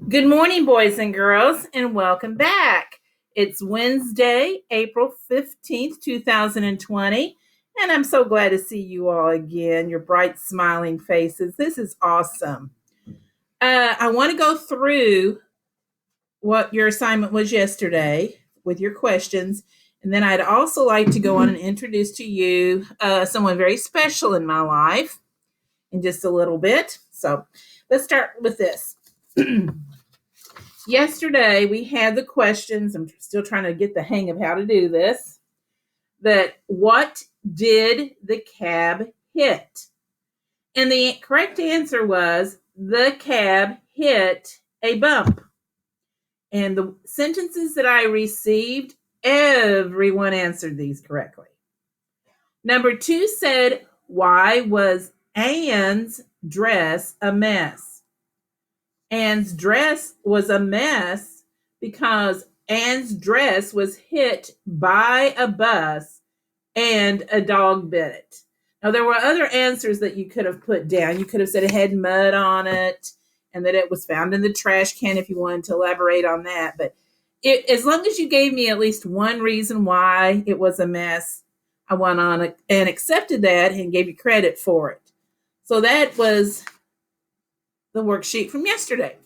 Good morning, boys and girls, and welcome back. It's Wednesday, April 15th, 2020, and I'm so glad to see you all again, your bright, smiling faces. This is awesome. I want to go through what your assignment was yesterday with your questions, and then I'd also like to go on and introduce to you someone very special in my life in just a little bit. So let's start with this. Yesterday, we had the questions. I'm still trying to get the hang of how to do this. That what did the cab hit? And the correct answer was the cab hit a bump. And the sentences that I received, everyone answered these correctly. Number 2 said, why was Anne's dress a mess? Anne's dress was a mess because Anne's dress was hit by a bus and a dog bit it. Now, there were other answers that you could have put down. You could have said it had mud on it and that it was found in the trash can if you wanted to elaborate on that. But as long as you gave me at least one reason why it was a mess, I went on and accepted that and gave you credit for it. So that was the worksheet from yesterday.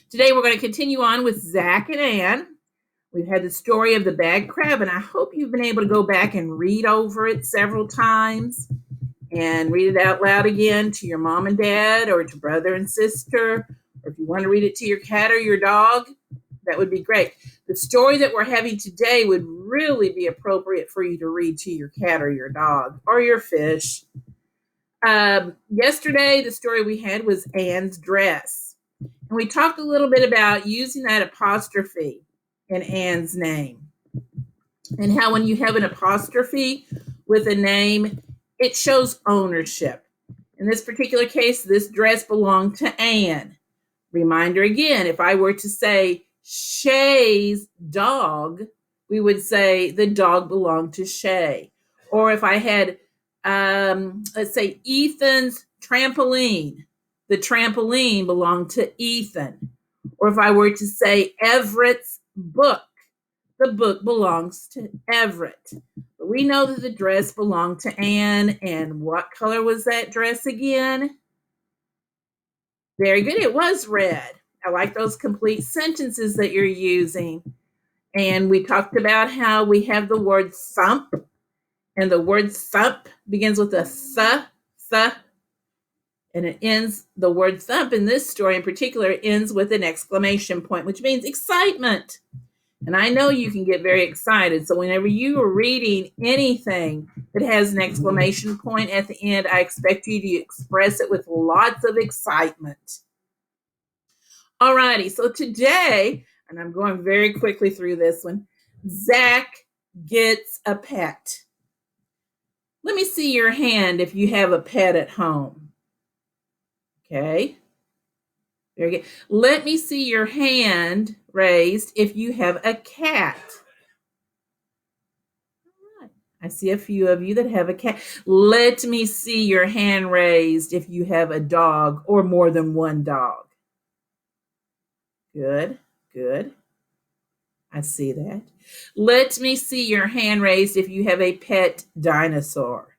Today we're going to continue on with Zach and Anne. We've had the story of the bad crab, and I hope you've been able to go back and read over it several times and read it out loud again to your mom and dad or to brother and sister, or if you want to read it to your cat or your dog, that would be great. The story that we're having today would really be appropriate for you to read to your cat or your dog or your fish. Yesterday, the story we had was Anne's dress. And we talked a little bit about using that apostrophe in Anne's name. And how when you have an apostrophe with a name, it shows ownership. In this particular case, this dress belonged to Anne. Reminder again, if I were to say Shay's dog, we would say the dog belonged to Shay. Or if I had let's say Ethan's trampoline, the trampoline belonged to Ethan. Or if I were to say Everett's book, the book belongs to Everett. But we know that the dress belonged to Anne. And what color was that dress again? Very good. It was red. I like those complete sentences that you're using. And we talked about how we have the word thump. And the word thump begins with a th, and it ends, the word thump in this story in particular ends with an exclamation point, which means excitement. And I know you can get very excited. So whenever you are reading anything that has an exclamation point at the end, I expect you to express it with lots of excitement. All righty. So today, and I'm going very quickly through this one, Zach gets a pet. Let me see your hand if you have a pet at home. Okay. Very good. Let me see your hand raised if you have a cat. All right. I see a few of you that have a cat. Let me see your hand raised if you have a dog or more than one dog. Good, good. I see that. Let me see your hand raised if you have a pet dinosaur.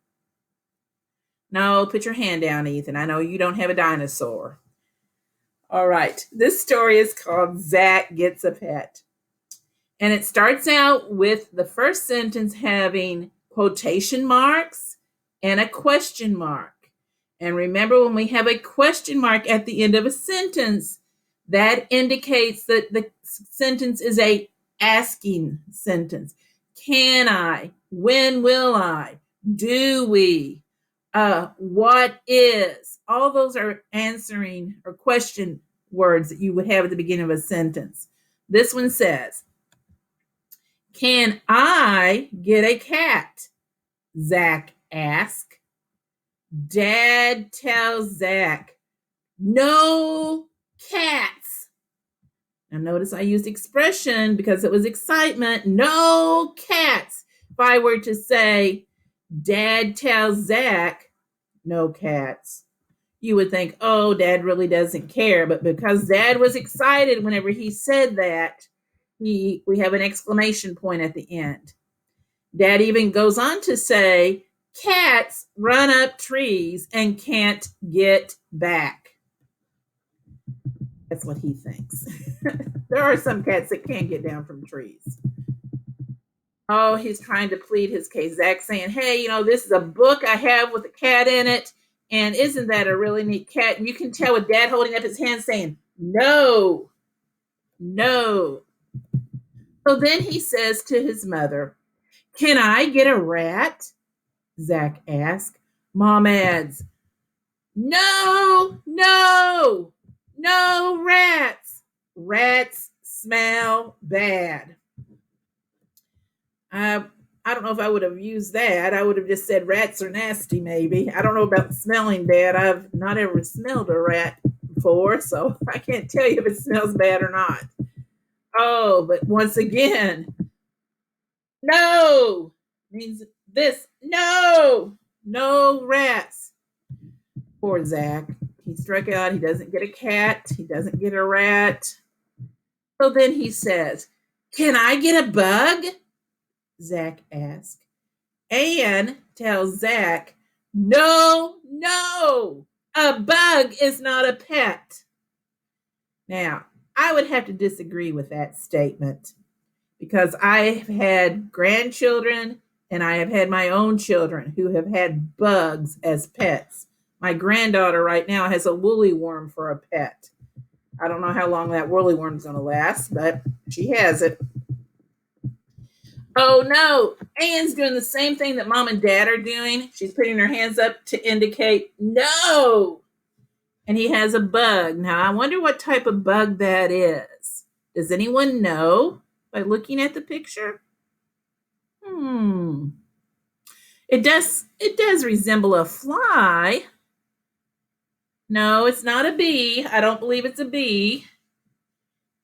No, put your hand down, Ethan. I know you don't have a dinosaur. All right. This story is called Zach Gets a Pet. And it starts out with the first sentence having quotation marks and a question mark. And remember, when we have a question mark at the end of a sentence, that indicates that the sentence is a asking sentence. Can I? When will I? Do we? What is? All those are answering or question words that you would have at the beginning of a sentence. This one says, can I get a cat? Zach asked. Dad tells Zach, no cats. Now notice I used expression because it was excitement. No cats. If I were to say, Dad tells Zach, no cats, you would think, oh, Dad really doesn't care. But because Dad was excited whenever he said that, we have an exclamation point at the end. Dad even goes on to say, cats run up trees and can't get back. That's what he thinks. There are some cats that can't get down from trees. Oh, he's trying to plead his case. Zach's saying, hey, this is a book I have with a cat in it. And isn't that a really neat cat? And you can tell with Dad holding up his hand saying, no, no. So then he says to his mother, can I get a rat? Zach asks. Mom adds, no, no, no rats. Rats smell bad. I don't know if I would have used that. I would have just said rats are nasty, maybe. I don't know about smelling bad. I've not ever smelled a rat before, so I can't tell you if it smells bad or not. Oh, but once again, no means this. No, no rats. Poor Zach. He struck out. He doesn't get a cat. He doesn't get a rat. So then he says, can I get a bug? Zach asks. Anne tells Zach, no, no, a bug is not a pet. Now, I would have to disagree with that statement because I have had grandchildren and I have had my own children who have had bugs as pets. My granddaughter right now has a woolly worm for a pet. I don't know how long that woolly worm's going to last, but she has it. Oh no, Anne's doing the same thing that Mom and Dad are doing. She's putting her hands up to indicate no. And he has a bug. Now, I wonder what type of bug that is. Does anyone know by looking at the picture? It does resemble a fly. No, it's not a bee. I don't believe it's a bee.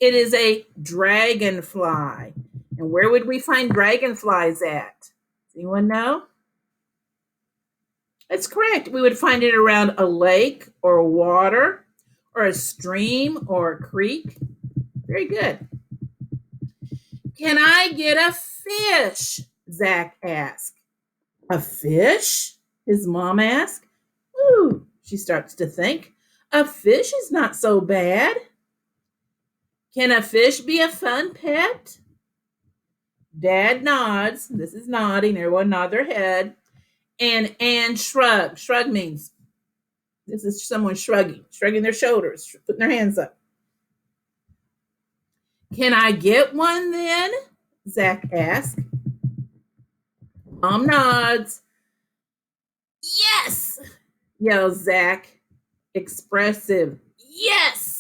It is a dragonfly. And where would we find dragonflies at? Does anyone know? That's correct. We would find it around a lake or water or a stream or a creek. Very good. Can I get a fish? Zach asked. A fish? His mom asked. Ooh, she starts to think. A fish is not so bad. Can a fish be a fun pet? Dad nods. This is nodding. Everyone nod their head. And Anne shrugs. Shrug means this is someone shrugging their shoulders, putting their hands up. Can I get one then? Zach asked. Mom nods. Yes, yells Zach. Expressive. Yes.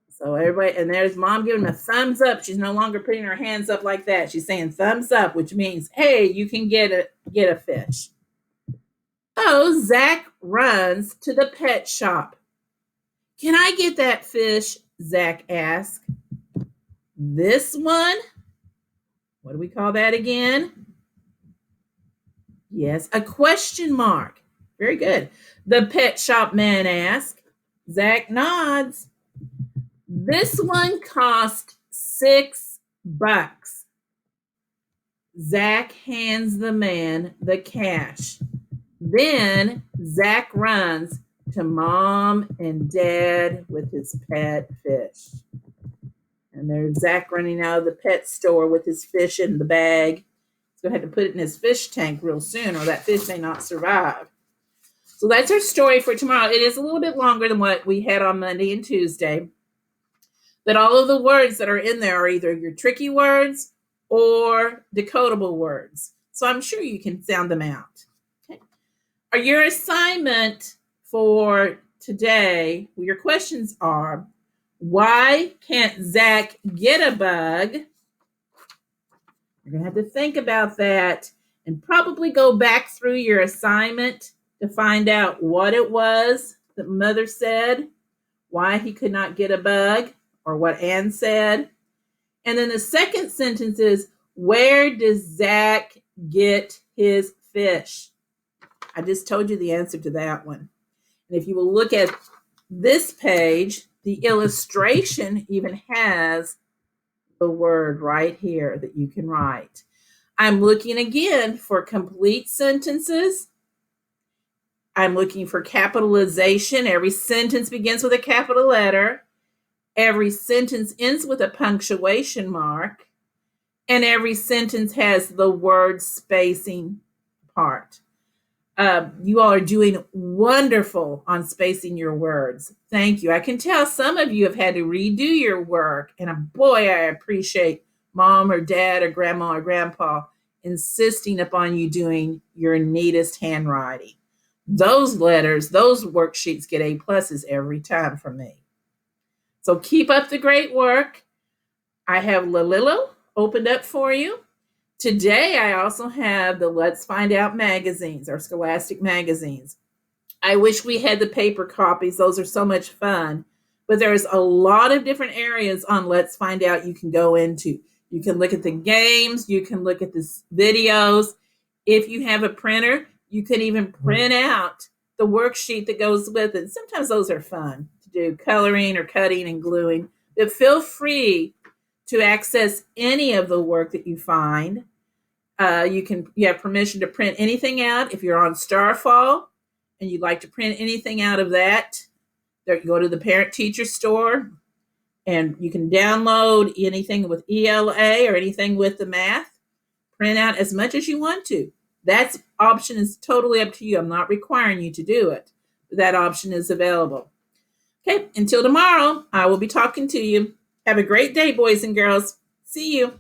So everybody, and there's Mom giving him a thumbs up. She's no longer putting her hands up like that. She's saying thumbs up, which means, hey, you can get a fish. So Zach runs to the pet shop. Can I get that fish? Zach asked. This one? What do we call that again? Yes, a question mark. Very good. The pet shop man asked. Zach nods. This one cost $6. Zach hands the man the cash. Then Zach runs to Mom and Dad with his pet fish. And there's Zach running out of the pet store with his fish in the bag. He's going to have to put it in his fish tank real soon or that fish may not survive. So that's our story for tomorrow. It is a little bit longer than what we had on Monday and Tuesday. But all of the words that are in there are either your tricky words or decodable words. So I'm sure you can sound them out. Okay. Your assignment for today, your questions are, why can't Zach get a bug? You're going to have to think about that and probably go back through your assignment to find out what it was that Mother said, why he could not get a bug, or what Anne said. And then the second sentence is, where does Zach get his fish? I just told you the answer to that one. And if you will look at this page, the illustration even has the word right here that you can write. I'm looking again for complete sentences. I'm looking for capitalization. Every sentence begins with a capital letter. Every sentence ends with a punctuation mark. And every sentence has the word spacing part. You all are doing wonderful on spacing your words. Thank you. I can tell some of you have had to redo your work, and boy, I appreciate mom or dad or grandma or grandpa insisting upon you doing your neatest handwriting. Those letters, those worksheets get A pluses every time from me. So keep up the great work. I have Lalilo opened up for you. Today, I also have the Let's Find Out magazines, our Scholastic magazines. I wish we had the paper copies. Those are so much fun. But there's a lot of different areas on Let's Find Out you can go into. You can look at the games. You can look at the videos. If you have a printer, you can even print out the worksheet that goes with it. Sometimes those are fun to do, coloring or cutting and gluing. But feel free to access any of the work that you find. You have permission to print anything out. If you're on Starfall and you'd like to print anything out of that, there, go to the parent teacher store and you can download anything with ELA or anything with the math. Print out as much as you want to. That option is totally up to you. I'm not requiring you to do it. That option is available. Okay, until tomorrow, I will be talking to you. Have a great day, boys and girls. See you.